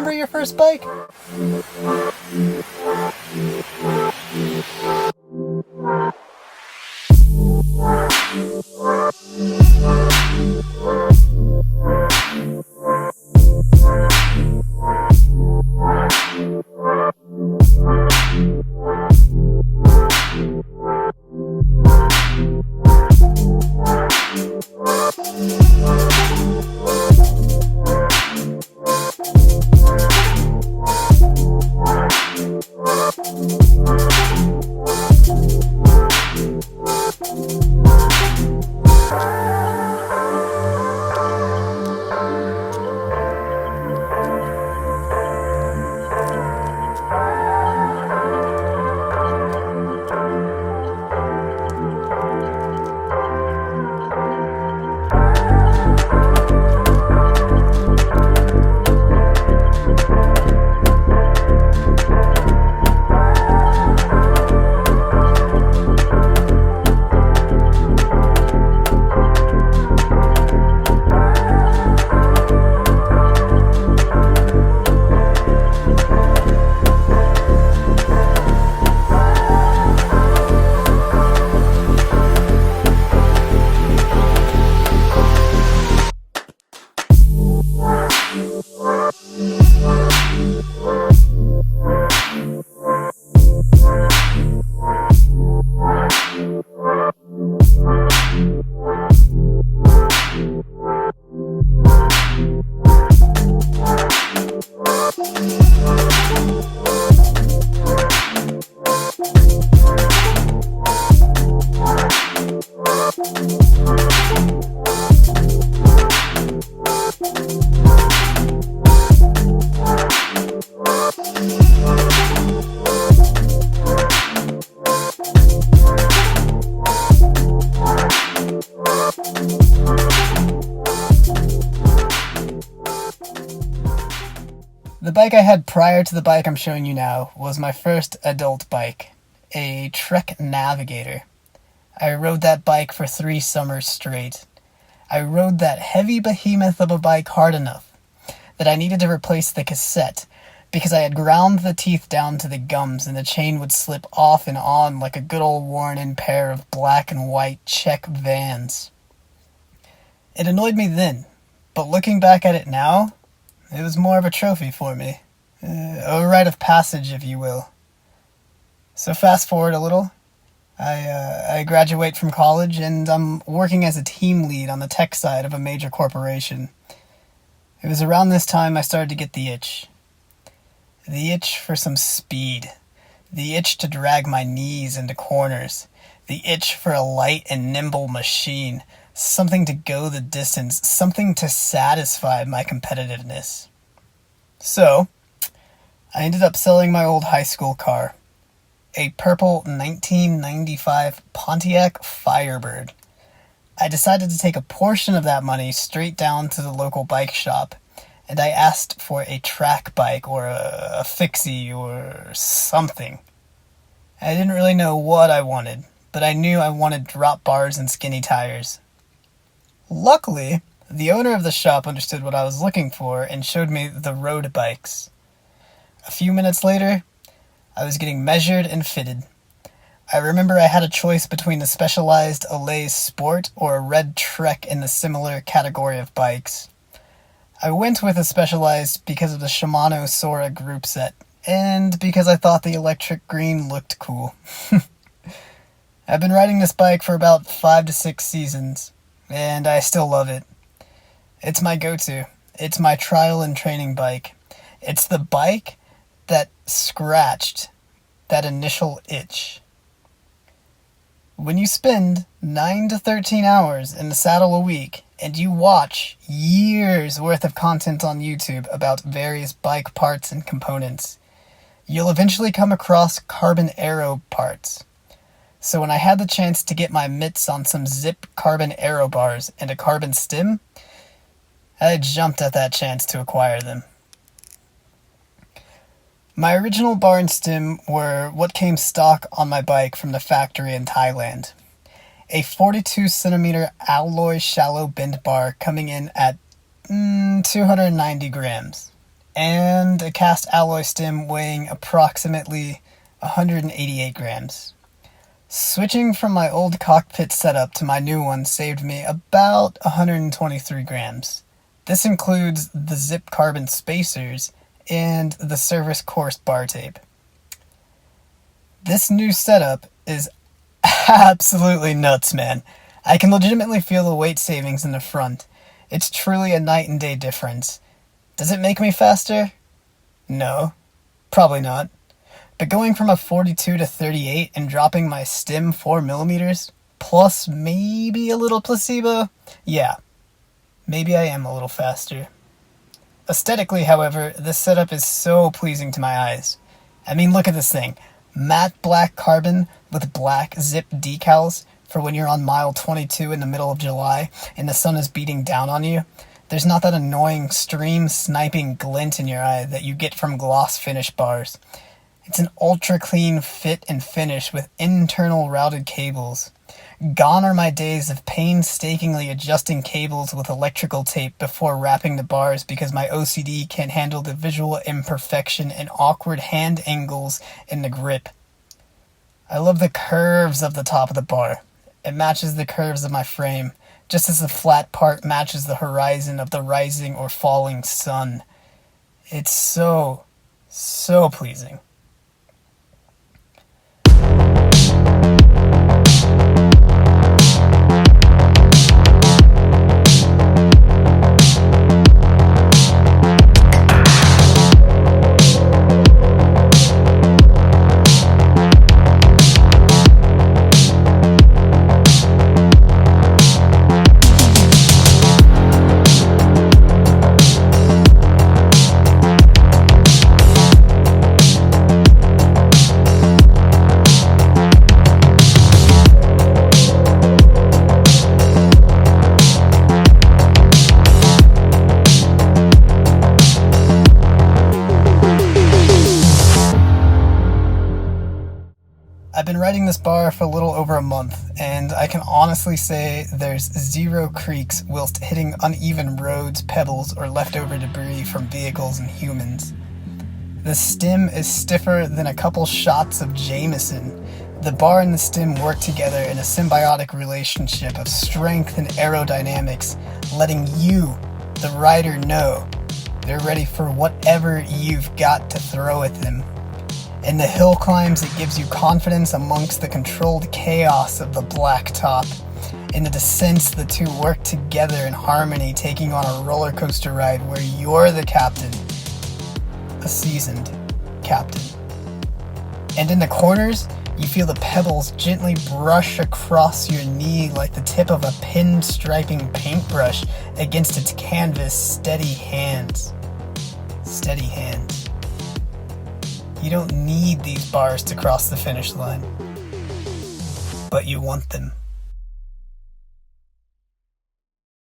remember your first bike? The bike I had prior to the bike I'm showing you now was my first adult bike, a Trek Navigator. I rode that bike for 3 summers straight. I rode that heavy behemoth of a bike hard enough that I needed to replace the cassette because I had ground the teeth down to the gums and the chain would slip off and on like a good old worn-in pair of black and white check Vans. It annoyed me then, but looking back at it now, it was more of a trophy for me. A rite of passage, if you will. So fast forward a little. I graduate from college and I'm working as a team lead on the tech side of a major corporation. It was around this time I started to get the itch. The itch for some speed. The itch to drag my knees into corners. The itch for a light and nimble machine. Something to go the distance, something to satisfy my competitiveness. So, I ended up selling my old high school car, a purple 1995 Pontiac Firebird. I decided to take a portion of that money straight down to the local bike shop, and I asked for a track bike or a fixie or something. I didn't really know what I wanted, but I knew I wanted drop bars and skinny tires. Luckily, the owner of the shop understood what I was looking for and showed me the road bikes. A few minutes later, I was getting measured and fitted. I remember I had a choice between the specialized Allez Sport or a red Trek in the similar category of bikes. I went with a specialized because of the Shimano Sora group set, and because I thought the electric green looked cool. I've been riding this bike for about 5 to 6 seasons. And I still love it. It's my go-to. It's my trial and training bike. It's the bike that scratched that initial itch. When you spend 9 to 13 hours in the saddle a week and you watch years worth of content on YouTube about various bike parts and components, you'll eventually come across carbon Aero parts. So when I had the chance to get my mitts on some ZIPP carbon Aero bars and a carbon stem, I jumped at that chance to acquire them. My original bar and stem were what came stock on my bike from the factory in Thailand. A 42 centimeter alloy shallow bend bar coming in at 290 grams. and a cast alloy stem weighing approximately 188 grams. Switching from my old cockpit setup to my new one saved me about 123 grams. This includes the ZIPP carbon spacers and the service course bar tape. This new setup is absolutely nuts, man. I can legitimately feel the weight savings in the front. It's truly a night and day difference. Does it make me faster? No, probably not. But going from a 42 to 38 and dropping my stem 4mm, plus maybe a little placebo, yeah, maybe I am a little faster. Aesthetically, however, this setup is so pleasing to my eyes. I mean, look at this thing. Matte black carbon with black ZIPP decals for when you're on mile 22 in the middle of July and the sun is beating down on you. There's not that annoying stream sniping glint in your eye that you get from gloss finish bars. It's an ultra clean fit and finish with internal routed cables. Gone are my days of painstakingly adjusting cables with electrical tape before wrapping the bars because my OCD can't handle the visual imperfection and awkward hand angles in the grip. I love the curves of the top of the bar. It matches the curves of my frame, just as the flat part matches the horizon of the rising or falling sun. It's so pleasing. I've been riding this bar for a little over a month, and I can honestly say there's zero creaks whilst hitting uneven roads, pebbles, or leftover debris from vehicles and humans. The stem is stiffer than a couple shots of Jameson. The bar and the stem work together in a symbiotic relationship of strength and aerodynamics, letting you, the rider, know they're ready for whatever you've got to throw at them. In the hill climbs, it gives you confidence amongst the controlled chaos of the black top. In the descents, the two work together in harmony, taking on a roller coaster ride where you're the captain, a seasoned captain. And in the corners, you feel the pebbles gently brush across your knee like the tip of a pinstriping paintbrush against its canvas. Steady hands. Steady hands. You don't need these bars to cross the finish line, but you want them.